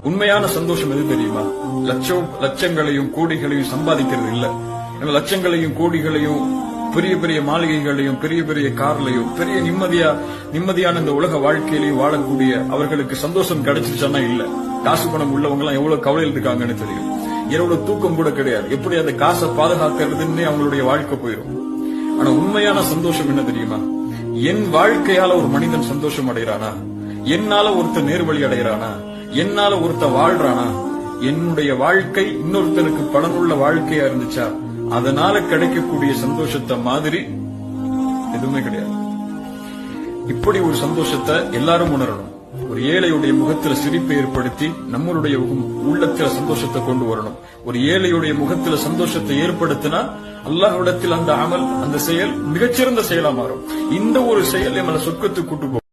உண்மையான சந்தோஷம் எது தெரியுமா? லட்சங்களையும் கோடிகளையும் சம்பாதிக்கிறது இல்ல. லட்சங்களையும் கோடிகளையும் பெரிய பெரிய மாளிகைகளையும் பெரிய பெரிய கார்லையும் பெரிய நிம்மதியான இந்த உலக வாழ்க்கையிலையும் வாழக்கூடிய அவர்களுக்கு சந்தோஷம் கிடைச்சிருச்சானா இல்ல. காசு பணம் உள்ளவங்க எல்லாம் எவ்வளவு கவலையில் இருக்காங்கன்னு தெரியும். எவ்வளவு தூக்கம் கூட கிடையாது. எப்படி அந்த காசை பாதுகாக்கிறதுன்னு அவங்களுடைய வாழ்க்கை போயிடும். ஆனா உண்மையான சந்தோஷம் என்ன தெரியுமா? என் வாழ்க்கையால ஒரு மனிதன் சந்தோஷம் அடைகிறானா, என்னால ஒருத்தர் நேர்வழி அடைகிறானா, என்னால ஒருத்தர் வாழ்றானா, என்னுடைய வாழ்க்கை இன்னொருத்தருக்கு பலனுள்ள வாழ்க்கையா இருந்துச்சா, அதனால கிடைக்கக்கூடிய சந்தோஷத்தை மாதிரி எதுவுமே கிடையாது. இப்படி ஒரு சந்தோஷத்தை எல்லாரும் உணரணும். ஒரு ஏழையுடைய முகத்துல சிரிப்பை ஏற்படுத்தி நம்மளுடைய உள்ளத்துல சந்தோஷத்தை கொண்டு வரணும். ஒரு ஏழையுடைய முகத்துல சந்தோஷத்தை ஏற்படுத்தினா அல்லாஹ்விடத்தில் அந்த அமல், அந்த செயல் மிகச்சிறந்த செயலா மாறும். இந்த ஒரு செயல் நம்மளை சொர்க்கத்துக்கு கூட்டு போகும்.